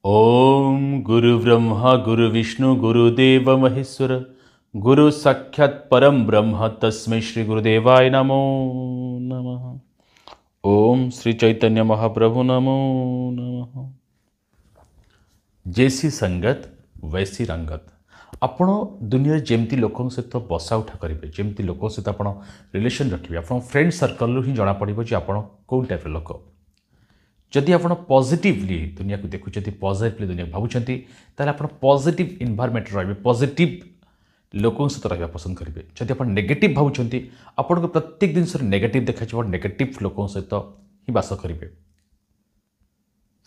ओम गुरु ब्रह्मा गुरु विष्णु गुरुदेव महेश्वर गुरु साक्षात् परम ब्रह्म तस्मै श्री गुरुदेवाय नमो नमः। ओम श्री चैतन्य महाप्रभु नमो नमः। जैसी संगत वैसी रंगत। आपण दुनिया जमती लोकों सहित बसा उठा करेंगे, जमती लोकों सहित आप रिलेशन रखिए, आप फ्रेंड सर्कल ही जना पड़ो कि आप कौन टाइप लोक। जदि आप पॉजिटिवली दुनिया को देखुं, पॉजिटिवली दुनिया भावुं, ताल आप पॉजिटिव इन्वायरमेंट रे, पॉजिटिव लोकों सहित रहा पसंद करेंगे। जदि आप नेगेटिव भावुं, आपको प्रत्येक जिन नेगेटिव देखा, नेगेटिव लोकों सहित ही बास करेंगे।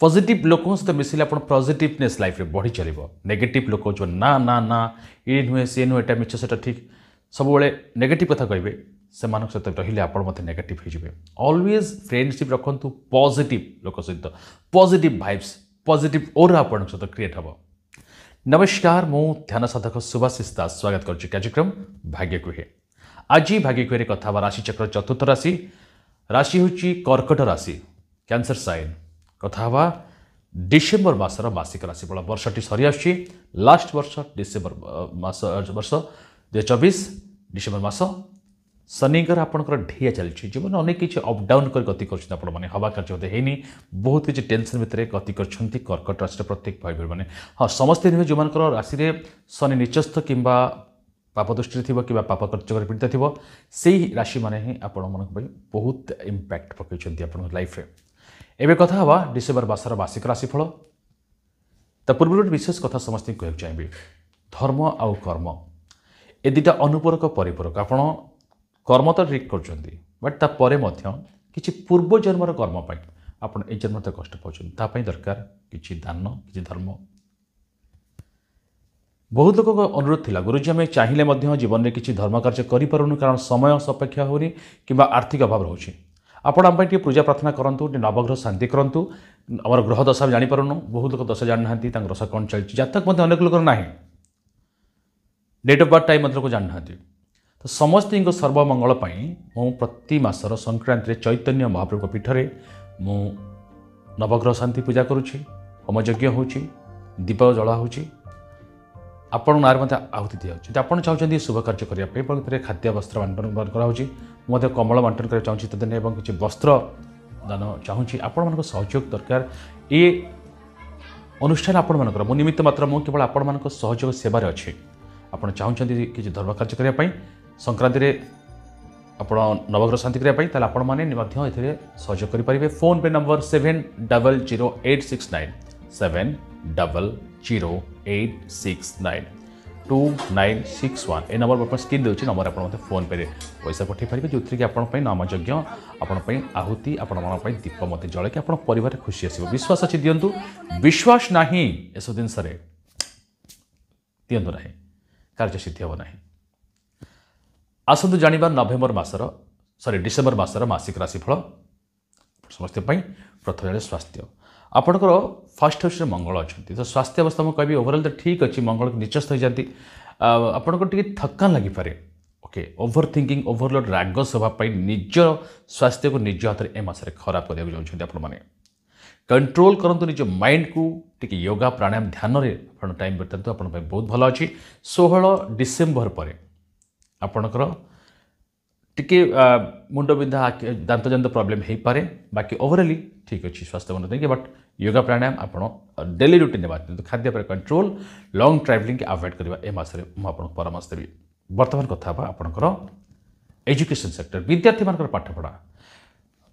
पॉजिटिव लोकों सहित मिसिले आप पॉजिटिवनेस लाइफ रे बढ़ी चलो। नेगेटिव लोक जो ना ना ना ये नुहे सी नुहे एटा मिछ सेटा ठीक सब नेगेटिव कथा कहे से सहित रहिले आप नेगेटिव हो। ऑलवेज फ्रेंडशिप रखु पॉजिटिव लोक सहित, पॉजिटिव वाइब्स, पॉजिटिव ओरा आप सहित क्रिएट हम। नमस्कार, मु ध्यान साधक सुभाषिष दास स्वागत करुच्ची कार्यक्रम भाग्य कुहे। आज भाग्य कुहे कथा राशि चक्र चतुर्थ राशि राशि हूँ कर्कट राशि, कैंसर साइन। कथा डिसेम्बर मासर मासिक राशिफल। वर्षटी सरी आसुची, लास्ट वर्ष डिसेम्बर मास वर्ष 2024 डिसेम्बर मास। शनिकर आपंकर ढिया चलती जीवन अनेक किसी अपडाउन कर गति कर हवा कार्य होनी, बहुत किसी टेंशन भितर गति कर कर्कट राशि प्रत्येक भाई भाई मैंने। हाँ, समस्ते नुहे जो राशि में शनि निचस्थ कि पाप दृष्टि थी कि पाप कर्चकर पीड़ित थी, से राशि मैंने ही आपण बहुत इम्पैक्ट पकड़ आप लाइफ में। एवं कथा हवा डिसेम्बर मासर मासिक राशिफल। पूर्व गोटे विशेष कथा समस्त कहना चाहिए, धर्म आउ कर्म ए दुटा अनुपूरक परिपूरक। आप कर्म तो ठीक कर बट तापर किसी पूर्व जन्मर कर्म आप जन्म तो कष्ट पाँच दरकार किसी दान किसी धर्म। बहुत लोक अनुरोध थिला, गुरुजी आम चाहिए जीवन में किसी धर्म कार्य करूँ कारण समय सपेक्ष होनी कि आर्थिक अभाव रोचे। आपण आम पूजा प्रार्थना करूँ, नवग्रह शांति करूँ। आम ग्रह दशा जानीपारूँ, बहुत लोग दशा जानी ना दशा कौन चलती, जातक अनेक लोग ना, डेट ऑफ बर्थ टाइम को जानी ना। तो समस्त सर्वमंगल मु प्रति मासर संक्रांति चैतन्य महाप्रभु पीठरे मु नवग्रह शांति पूजा करुच्ची, होम यज्ञ हो, दीप जला हो, आपण नारे मत आहुति दिया। आप चाहते शुभ कार्य करने खाद्य वस्त्र बांटन कर कमल बांटन कर चाहिए तदन एवं किसी वस्त्र दान चाहूँगी। आपण मान सहयोग दरकार। ये अनुष्ठान आपण मान मो निमित्त मात्र मु केवल आपण मान सहयोग सेवार अच्छे। आप चाहते किसी धर्म कार्य करने संक्रांति आप नवग्रह शांति करने आपने सहयोग करेंगे। फोन पे नंबर 700869 2961 ए नंबर पर स्क्रीन देउछि। नंबर आप फोन पे पैसा पठे पारे जो कि आप नाम यज्ञ आपण आहुति आपण दीप मत जल कि आप परिवार खुशी आसो। विश्वास अच्छी दिंतु, विश्वास ना एसब जिन दिंतु ना कार्य सिद्धि हम ना। आसतु जानिबा नवेम्बर मासर डिसेम्बर मासर मासिक राशिफल समस्त। प्रथम जाने स्वास्थ्य। आपणकर फास्ट हाउस मंगल अच्छा, तो स्वास्थ्य अवस्था मुझे कह ओवरऑल तो ठीक अच्छी, मंगल निचस्थ हो जाती आपको टी थकान लगिपे। ओके, ओभर थिंकिंग ओभरलोड राग स्वभाव निज स्वास्थ्य को निज हाथ में ए मसरे खराब करने आपने कंट्रोल करूँ। निज माइंड को टी योगा प्राणायाम ध्यान में टाइम बितातु, आप बहुत भल अच्छी। 16 डिसेम्बर पर आपणकर टिके मुंड बिंधा दांत जंत प्रोब्लेम हो पारे, बाकी ओवरअली ठीक अच्छी स्वास्थ्य बन देंगे। बट योगा प्राणायाम आप डेली रूटीन ने बात खाद्य पर कंट्रोल, लॉन्ग ट्रैवलिंग के अवॉइड करवा ए मासरे मुझे परामर्श देवी। बर्तमान कथा आपणकर एजुकेशन सेक्टर, विद्यार्थी मान पाठपढ़ा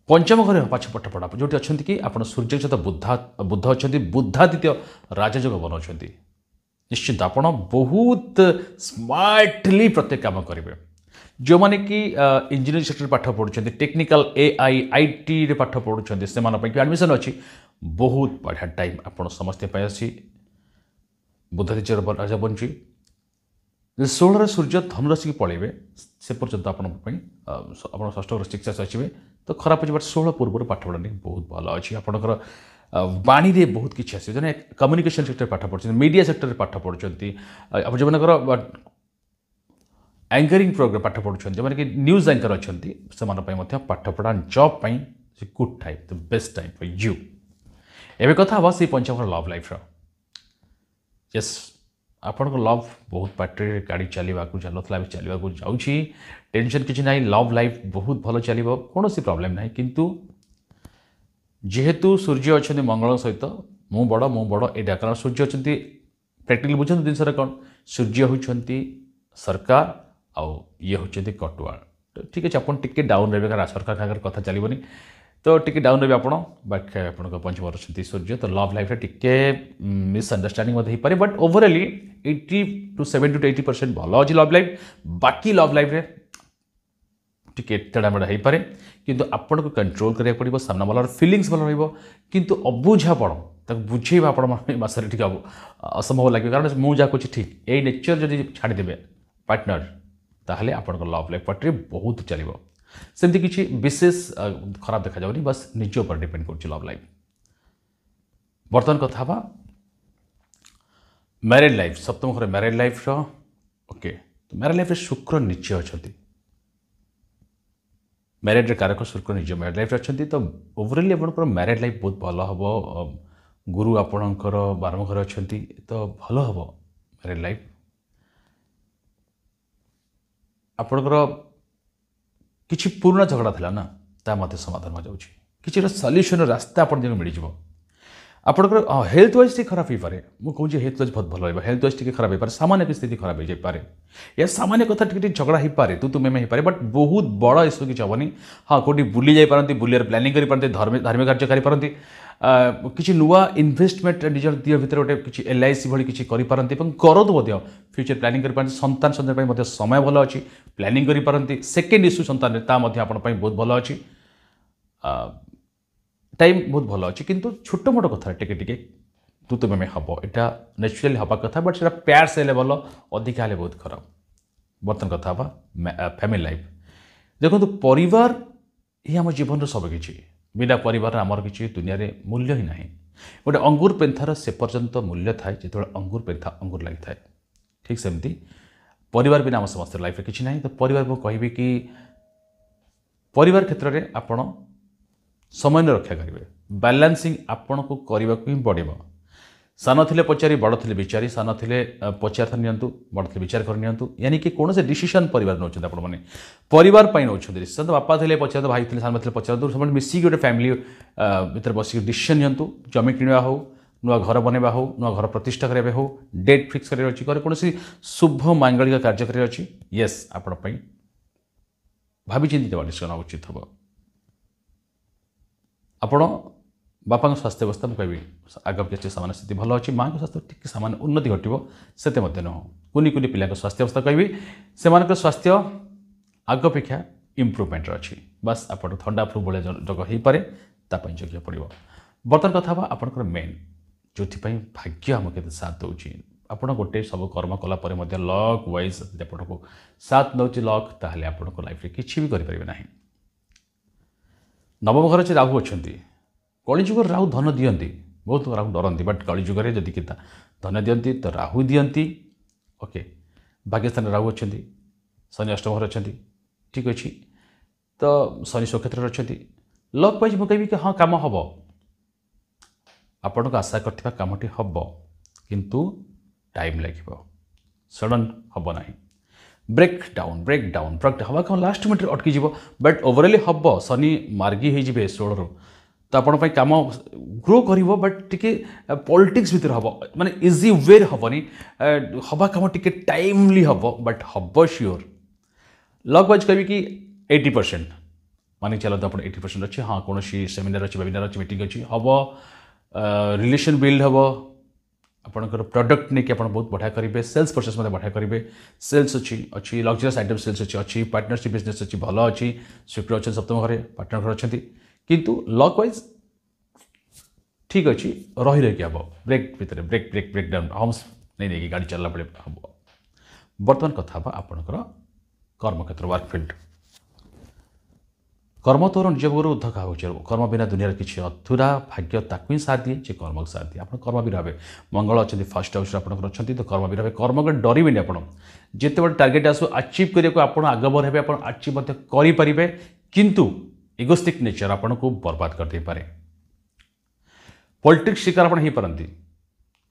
पंचम घर पाछ पाठपढ़ा जो अच्छा कि आप सूर्य सहित बुद्ध अच्छा, बुद्धादित्य राजयोग बनाऊँ। निश्चिंत आप बहुत स्मार्टली प्रत्येक काम करेंगे। जो मैंने कि इंजीनियरिंग सेक्टर पाठ पढ़ुं, टेक्निकल AI IT रे पाठ पढ़ुं, से एडमिशन अच्छी। बहुत बढ़िया टाइम आप समस्त अच्छी। बुद्धादित्य राजा बनुची 16 सूर्य धनुराशि की पलैबे से पर्यंत आप षष्ठ घर शिक्षा आसवे तो खराब हो। 16 पूर्व पाठपढ़ा बहुत भल अच्छी। आपंकर बाणी रे बहुत किसी आस कम्युनिकेशन सेक्टर पाठ पढ़ुं, मीडिया सेक्टर पाठ पढ़ुं, आप जो एंकरिंग प्रोग्राम पाठ पढ़ुं, जो कि न्यूज एंकर अच्छा से पाठपढ़ा job good time, the best time for you. एवं कथा हाँ से पंचम लव लाइफ यस ଆପଣଙ୍କ ଲଭ୍ ବହୁତ ପାଟରେ ଗାଡ଼ି ଚାଲିବାକୁ ଚାଲୁଥିଲା ଏବେ ଚାଲିବାକୁ ଯାଉଛି ଟେନସନ୍ କିଛି ନାହିଁ ଲଭ୍ ଲାଇଫ୍ ବହୁତ ଭଲ ଚାଲିବ କୌଣସି ପ୍ରୋବ୍ଲେମ୍ ନାହିଁ କିନ୍ତୁ ଯେହେତୁ ସୂର୍ଯ୍ୟ ଅଛନ୍ତି ମଙ୍ଗଳ ସହିତ ମୁଁ ବଡ଼ ଏଇଟା କାରଣ ସୂର୍ଯ୍ୟ ଅଛନ୍ତି ପ୍ରାକ୍ଟିକାଲି ବୁଝନ୍ତୁ ଜିନିଷଟା କ'ଣ ସୂର୍ଯ୍ୟ ହେଉଛନ୍ତି ସରକାର ଆଉ ଇଏ ହେଉଛନ୍ତି କଟୁଆଳ ତ ଠିକ୍ ଅଛି ଆପଣ ଟିକେ ଡାଉନ୍ ରହିବେ କାରଣ ସରକାର ସାଙ୍ଗରେ କଥା ଚାଲିବନି ତ ଟିକେ ଡାଉନ୍ ରହିବେ ଆପଣ ବାକି ଆପଣଙ୍କ ପଞ୍ଚମରେ ଅଛନ୍ତି ସୂର୍ଯ୍ୟ ତ ଲଭ୍ ଲାଇଫ୍ରେ ଟିକେ ମିସ୍ଅଣ୍ଡରଷ୍ଟାଣ୍ଡିଂ ମଧ୍ୟ ହେଇପାରେ ବଟ୍ ଓଭରାଲି 80 to 70 to 80% ଭଲ ଅଛି ଲଭ୍ ଲାଇଫ୍ ବାକି ଲଭ୍ ଲାଇଫ୍ରେ ଟିକେ ତେଢ଼ାମେଢ଼ା ହେଇପାରେ କିନ୍ତୁ ଆପଣଙ୍କୁ କଣ୍ଟ୍ରୋଲ୍ କରିବାକୁ ପଡ଼ିବ ସାମ୍ନା ବାଲାର ଫିଲିଙ୍ଗସ୍ ଭଲ ରହିବ କିନ୍ତୁ ଅବୁଝାପଣ ତାକୁ ବୁଝେଇବା ଆପଣ ଏ ମାସରେ ଟିକେ ଅସମ୍ଭବ ଲାଗିବ କାରଣ ମୁଁ ଯାହା କହୁଛି ଠିକ୍ ଏଇ ନେଚର୍ ଯଦି ଛାଡ଼ିଦେବେ ପାର୍ଟନର ତାହେଲେ ଆପଣଙ୍କ ଲଭ୍ ଲାଇଫ୍ ପାର୍ଟରେ ବହୁତ ଚାଲିବ ସେମିତି କିଛି ବିଶେଷ ଖରାପ ଦେଖାଯାଉନି ବାସ୍ ନିଜ ଉପରେ ଡିପେଣ୍ଡ କରୁଛି ଲଭ୍ ଲାଇଫ୍ ବର୍ତ୍ତମାନ କଥା ହେବା ମ୍ୟାରେଡ୍ ଲାଇଫ୍ ସପ୍ତମ ଘରେ ମ୍ୟାରେଡ୍ ଲାଇଫ୍ର ଓକେ ମ୍ୟାରେଡ୍ ଲାଇଫ୍ରେ ଶୁକ୍ର ନିଚେ ଅଛନ୍ତି ମ୍ୟାରେଡ୍ରେ କାରକ ଶୁକ୍ର ନିଜ ମ୍ୟାରେଡ୍ ଲାଇଫ୍ରେ ଅଛନ୍ତି ତ ଓଭରାଲି ଆପଣଙ୍କର ମ୍ୟାରେଡ୍ ଲାଇଫ୍ ବହୁତ ଭଲ ହେବ ଗୁରୁ ଆପଣଙ୍କର 12 ଘରେ ଅଛନ୍ତି ତ ଭଲ ହେବ ମ୍ୟାରେଡ୍ ଲାଇଫ୍ ଆପଣଙ୍କର କିଛି ପୁରୁଣା ଝଗଡ଼ା ଥିଲା ନା ତା ମଧ୍ୟ ସମାଧାନ ହୋଇଯାଉଛି କିଛି ଗୋଟେ ସଲ୍ୟୁସନ୍ର ରାସ୍ତା ଆପଣ ଯେମିତି ମିଳିଯିବ ଆପଣଙ୍କର ହେଲ୍ଥ ୱାଇଜ୍ ଟିକେ ଖରାପ ହେଇପାରେ ମୁଁ କହୁଛି ହେଲ୍ଥ ୱାଇଜ୍ ବହୁତ ଭଲ ରହିବ ହେଲ୍ଥ ୱାଇଜ୍ ଟିକେ ଖରାପ ହେଇପାରେ ସାମାନ୍ୟ କିଛି ସ୍ଥିତି ଖରାପ ହେଇଯାଇପାରେ ଏହା ସାମାନ୍ୟ କଥା ଟିକେ ଟିକେ ଝଗଡ଼ା ହେଇପାରେ ତୁ ମେମେ ହେଇପାରେ ବଟ୍ ବହୁତ ବଡ଼ ଇସ୍ୟୁ କିଛି ହେବନି ହଁ କେଉଁଠି ବୁଲି ଯାଇପାରନ୍ତି ବୁଲିବାର ପ୍ଲାନିଂ କରିପାରନ୍ତି ଧାର୍ମିକ କାର୍ଯ୍ୟ କରିପାରନ୍ତି କିଛି ନୂଆ ଇନଭେଷ୍ଟମେଣ୍ଟ ନିଜର ଦିହ ଭିତରେ ଗୋଟେ କିଛି LIC ଭଳି କିଛି କରିପାରନ୍ତି ଏବଂ କରନ୍ତୁ ମଧ୍ୟ ଫ୍ୟୁଚର ପ୍ଲାନିଂ କରିପାରନ୍ତି ସନ୍ତାନ ସନ୍ତାନ ପାଇଁ ମଧ୍ୟ ସମୟ ଭଲ ଅଛି ପ୍ଲାନିଂ କରିପାରନ୍ତି ସେକେଣ୍ଡ ଇସ୍ୟୁ ସନ୍ତାନରେ ତା ମଧ୍ୟ ଆପଣ ପାଇଁ ବହୁତ ଭଲ ଅଛି टाइम बहुत भल अच्छी किंतु छोट मोट कथा टिके टिके तू तो मेमे हम यहाँ नेचुराली हवा कथा बट से प्यार से भल अधिका हेल्ले बहुत खराब बर्तमान कथा फैमिली लाइफ देखो परिवार ही आम जीवन सबकि बिना परिवार आमर किसी दुनिया रे मूल्य ही ना गोटे अंगूर पेंथार से पर्यंत मूल्य थाए जो अंगूर पेंथा अंगूर लगी थाए ठीक सेमती परिवार बिना आम समस्त लाइफ किसी ना तो परिवार को कहि कि परिवार क्षेत्र में आपण समय रक्षा करेंगे बैलेंसिंग आपण को करने को ही पड़ो सान थे पचारि बड़ थे विचारी सान थे पचार नियंतु बड़ थे विचार कर नियंतु यानी कि कौन से डिसीजन परिवार नौ आपने परिवार नौ डिसीजन तो बापा थे पचार भाई थे सान थे पचार सब मिसिक गोटे फैमिली भर बस डिसीजन नियंतु जमी किणवा हो नुआ घर बनवा हो नुआ घर प्रतिष्ठा करने हो डेट फिक्स कर कौन शुभ मांगलिक कार्य कर येस आपण भाई चिंती देवा डिसीजन उचित हम आपण बापा स्वास्थ्य अवस्था मुझे कहि आग पीछे सामान्य स्थिति भल अच्छी माँ स्वास्थ्य टी सामान्य उन्नति घटो से नुह कुनि कुनि पिला स्वास्थ्य अवस्था कहि से स्वास्थ्य आग अपेक्षा इम्प्रुवमेंट अच्छी बस आप थंडा फ्लू भाई जग हो पाए तापाई जगिया पड़ो बर्तमान कथा आपंकर मेन जो भाग्य आमको के साथ दूसरी आप गोटे सब कर्म कलापर लक वाइज आपन को साथ दौर लक ताहले आपन लाइफ किसी भी करें ना नवम घर से राहु अच्छा कलिजुग राहु धन दियंती बहुत राहु डरती बट कलिजुगे जदि कि धन दियंती तो राहु दियंती ओके भाग्यस्थान राहु अच्छा शनि अष्टम घर अच्छा ठीक अच्छे तो शनि स्वक्षेत्र अच्छा लक वाइज मुझे कहि कि हाँ कम हम आपण को आशा करथिबा कामटी हम किंतु टाइम लगे सडन हम ना ब्रेक डाउन हवा कौन लास्ट मिनट अटकी जीव बट ओवरअली हम शनि मार्गी हो 16 रू तो आपण कम ग्रो कर बट टी पॉलिटिक्स भितर हम माने इजी वे हेनी हवा कम टी टाइमली हम बट हम श्योर लक वाइज कहि कि 80% मानी चलते आप 80% अच्छे हाँ कौन सेमिनार अच्छी वेबिनार अच्छी मीटिंग अच्छी हम रिलेशन बिल्ड हम आपंकर प्रोडक्ट नहीं कि बहुत बढ़िया करेंगे सेल्स प्रोसेस बढ़िया करेंगे सेल्स अच्छी लग्जरियस आइटम सेल्स अच्छी पार्टनरशिप बिजनेस अच्छी भल अच्छी शुक्र अच्छे सप्तम घर पार्टनर घर अच्छा किंतु लक वाइज ठीक अच्छी रही हम ब्रेक भितर ब्रेक डाउन हम्स नहीं गाड़ी चलला बेले हम बर्तमान कथा आपंकर कर्मक्षेत्र वर्क फील्ड कर्म तोर निज गुरु उद्ध क्या कर्म बिना दुनिया किसी अधूरा भाग्य ताकू ही साथ दिए जे कर्म साथ दिए आप कर्म भी रहे मंगल अच्छा फास्ट हाउस आप तो कर्म भी रहे कर्म को डरवे आप जिते बड़े टार्गेट आसो अचिव करने को आप आगबर हे आप अचिव करें किंतु इगोस्टिक नेचर आपन को बर्बाद कर दे पारे पॉलिटिक्स शिकार आप पारती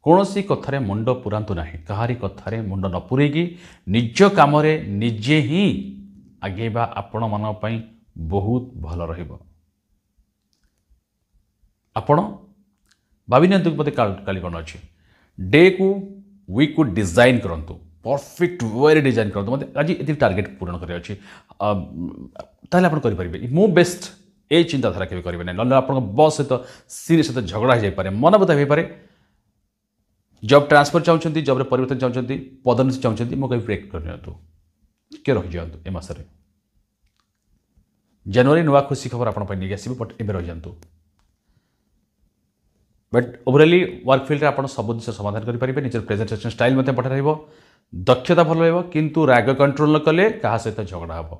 कौन सी कथारे मुंड पुरातु ना कहारी कथारे मुंड न पुरेगी निज कम निजे ही आगेबा आपण मान बहुत भल आपण भावी मत काली कौन अच्छे डे को वीक को डिजाइन करूँ परफेक्ट वे डिजाइन करूँ मत आज ये टार्गेट पूरण कर करेंगे मो बेस्ट ए चिंताधारा केवे करेंगे ना ना आप बस सहित सीनियर सहित झगड़ा हो जाए मन बता हो पाए जब ट्रांसफर चाहते जब परिवर्तन चाहते पदोन्नति चाहते मो कहीं ब्रेक कर किए रही जातु ए मसरे जनवरी नुआ खुशी खबर आपको नहीं आसो बट ए रही जातु बट ओवरअली वर्क फिल्ड आप सब जिन समाधान करेंगे निजर प्रेजेंटेशन स्टाइल बढ़िया रहा दक्षता भल रहा किंतु राग कंट्रोल न कले क्या सहित झगड़ा हम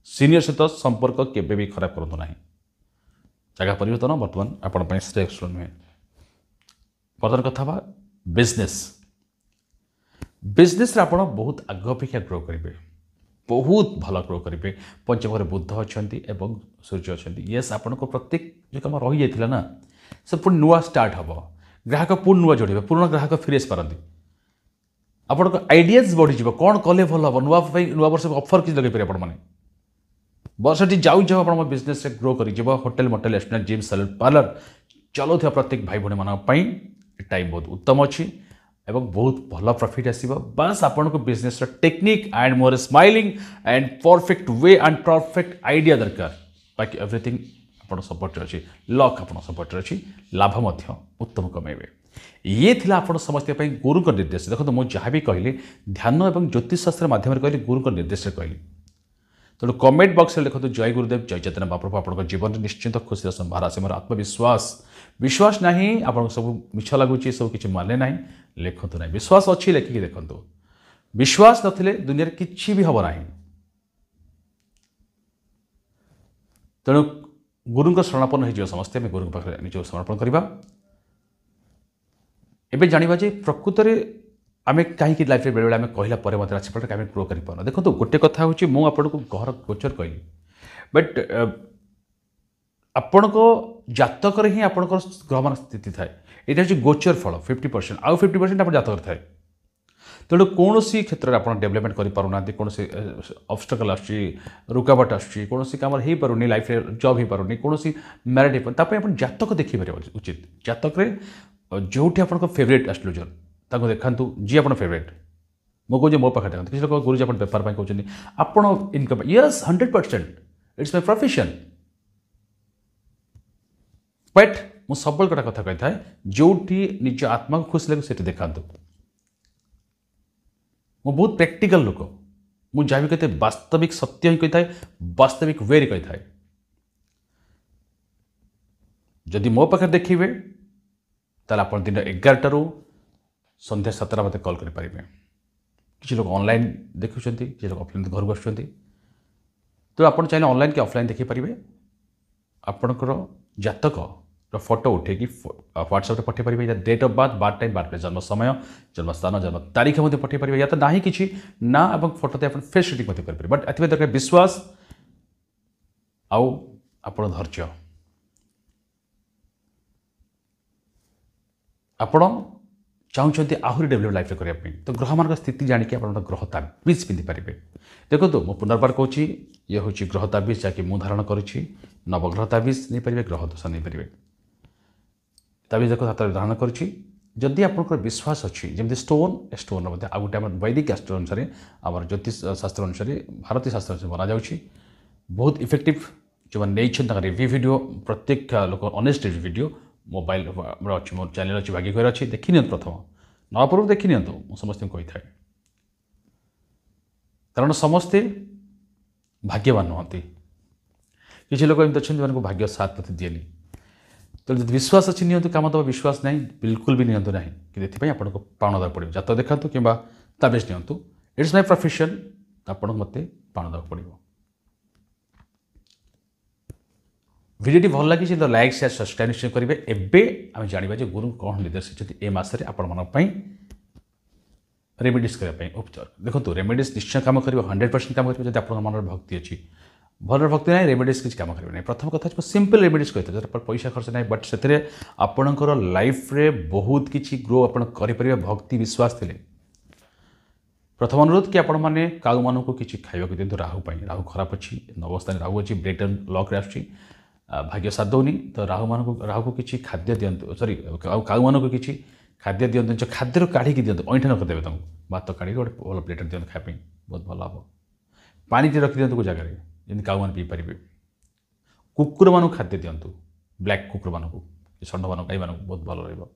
सीनियर सहित संपर्क केवे भी खराब करूँ ना जगह परिवर्तन बर्तमान आपण श्रेष्ठ नुहे बर्तमान कथा बिजनेस बिजनेस आप बहुत आग अपेक्षा ग्रो करेंगे बहुत भल ग्रो करेंगे पंचम घरे बुध अच्छा सूर्य अच्छा येस आपण प्रत्येक जो कम रही जाता ना से पुणी नुआ स्टार्ट हम ग्राहक पुणी नुआ जोड़े पुराना ग्राहक फेरी आस पारती आपण आइडियाज बढ़ीज कौन कले भल हम नुआ वर्ष अफर किसी लगे पारे आपने वर्षटी जाऊ जाऊ आप बिजनेस ग्रो कर hotel motel restaurant gym salon parlour चलाऊा प्रत्येक भाई भाई मानी टाइम बहुत उत्तम अच्छी एवं बहुत भल प्रॉफिट आसो बास आपण को business technique and more smiling and perfect way and perfect idea दरकार बाकी एवरीथिंग आप सपोर्ट अच्छी लक आप सपोर्ट अच्छी लाभ उत्तम कमेबे ये थिला आपण समस्त गुरु निर्देश देखो मुझे जहाँ भी कहली ध्यान और ज्योतिष शास्त्र मध्यम कहली गुरु निर्देश कहली तेणु कमेंट बॉक्स में लिखते जय गुरुदेव जय चैतन्य महाप्रभु आप जीवन निश्चिंत खुशी संभार आसे मोर आत्मविश्वास विश्वास ना आप सब मिछ लगुच सब किसी माने ना लिखतु ना विश्वास अच्छी लिखिकी देखु विश्वास नथिले दुनिया किसी भी हम ना तेणु गुरु शरणापन्न हो समस्ते गुरु पाखे निज समर्पण करवा एबे जानिबा जे प्रकृत में आम कहीं लाइफ बेले बेले कहला मत राशिफल आम ग्रो कर देखो गोटे कथा हूँ मुझे आपको घर गोचर कहली बट आपण को जातक ही आपण ग्रहमान स्थिति थाए यहाँ हूँ गोचर फल 50% आउ 50% आप जातक थाए तेणु कौन क्षेत्र में आप डेवलपमेंट करना कौन ऑब्स्टेकल रुकावट आसो कम हो पारे लाइफ जॉब हो पारे कौन मैरिड हो पारे आप जातक देखिए उचित जातक जो आप फेवरेट एस्ट्रोलॉजर ताको देखु जी आप फेवरेट मो कहे मो पाखे देखते किसी लोग गुरुजी आप बेपार कहते आप income yes 100% it's my profession but मु सब गोटा कथा कही था जो निज आत्मा को खुश लगे से देखा मो बहुत प्रैक्टिकल लोक मुझे जहाँ भी कहते वास्तविक सत्य ही कही था वास्तविक वे कही था जदि मो पाखे देखिए ताल आप दिन 11 संध्या 7 मत कॉल करेंगे किसी लोग ऑनलाइन देखुं किसी लोग ऑफलाइन घर को आसुँच तो आप चाहिए ऑनलाइन कि ऑफलाइन देखिपारे आपणकर जातक फोटो उठे व्हाट्सएप पठे पारे या date of birth time birth जन्म समय जन्म स्थान जन्म तारीख पठे पारे या तो ना कि ना फोटो आप फेस रीडिंग करेंगे बट एत दरकार विश्वास आउ आपण धैर्य आपण चाहते आहरी डेभलप लाइफ करने तो ग्रह मान स्थिति जाणिक आप ग्रह ताबीज पिंधि पारे देखो तो मुझे पुनर्बार कहूँ ये हूँ ग्रह ताबीज जहाँकि मुझे धारण करुच्ची नवग्रह ताबीज नहीं पारे ग्रह दोष नहीं पारे ताबीज देखो हाथ धारण करुच्ची जदि आप विश्वास अच्छी जमी स्टोन स्टोन आ गए वैदिक शास्त्र अनुसार आम ज्योतिष शास्त्र अनुसार भारतीय शास्त्र अनुसार बना जाऊँगी बहुत इफेक्टिव जो मैंने रिव्यू वीडियो प्रत्येक लोक ऑनेस्ट वीडियो मोबाइल अच्छी मोर चैनल अच्छी भाग्य अच्छी देखी प्रथम नपूर्व देखी नि समस्त कही था कारण समस्ते भाग्यवान नुहति किसी लोग एमती अच्छा जो भाग्य साथ प्रति दिएनि तो जब विश्वास अच्छी नि कम दबा विश्वास ना बिल्कुल भी नियंतु ना कि आपको प्राण देवाक पड़ो जात देखा कि ताबेज नियंतु इट्स माय प्रोफेशन आपको मत प्राण देवाक पड़ो भिडियो भल लगी तो लाइक शेयर सब्सक्राइब निश्चय करेंगे एवं आम जाना गुरु कौन निर्देश ए मसरे आपण रेमेडीज करने उपचार देखो रेमेडीज निश्चय कम कर 100% कम कर मन भक्ति अच्छी भल भक्ति ना रेमेडीज किसी काम करेंगे प्रथम कथा सिंपल रेमेडीज कहते हैं पैसा खर्च ना बट से आपणकर लाइफ रे बहुत किसी ग्रो आप भक्ति विश्वास थे प्रथम अनुरोध कि आपण मैंने काऊ मान को किसी खावा दिखाँ राहु राहु खराब अच्छी अवस्था राहु अच्छी ब्रेक लक आस भाग्य साथ दौनी तो राहु को किसी खाद्य दिंतु सरी काऊ मान को किसी खाद्य दिंतु खाद्य काढ़ी दिंतु अईठा न करदे भात काढ़ी गोटे भल प्लेटर दिखाँ खायापी बहुत भल हम पानी रखी दिंतु को जगह जमी काऊ मैंने पीपर कुकुर मान खाद्य दिंतु ब्लैक कुकुर मान षंड मान गाई मान बहुत भल रहा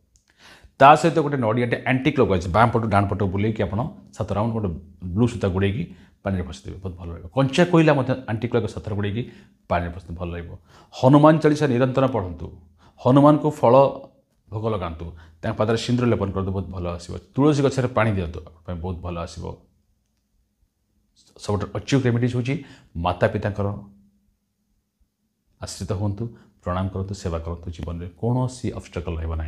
ता सहित गोटे नड़ियाटे एंटी क्लॉक वाइज बाम पटू डाण पटू बुलेकी आप 7 राउंड गोटे ब्लू सूता गुड़ेकी पानी फसीदेवे बहुत भल रहा कंचा कोईला एंटी क्लॉक 7 गुड़ेकी पानी फसी भल रहा हनुमान चालीसा निरंतर पढ़ु हनुमान को फल भोग लगातु पादर सिंदूर लेपन कर बहुत भल आसो तुलसी गचर पानी दिंतु बहुत भल आसो सब अच्युत रेमेडीज हूँ माता पिता आश्रित हूँ प्रणाम करूँ सेवा करूँ जीवन में कौन सी ऑब्स्टेकल रहा ना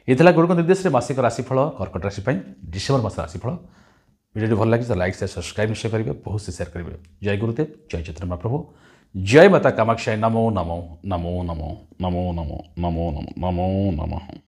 ये गुरुक निर्देश में मासिक राशिफल कर्कट राशि डिसेम्बर मास राशिफल वीडियो भल लगे तो लाइक से सब्सक्राइब निश्चय करेंगे बहुत से शेयर करेंगे जय गुरुदेव जय चैतन्य महाप्रभु जय माता कामाक्षाय नमो नमो नमो नमो नमो नमो नमो नमो नमो नमः।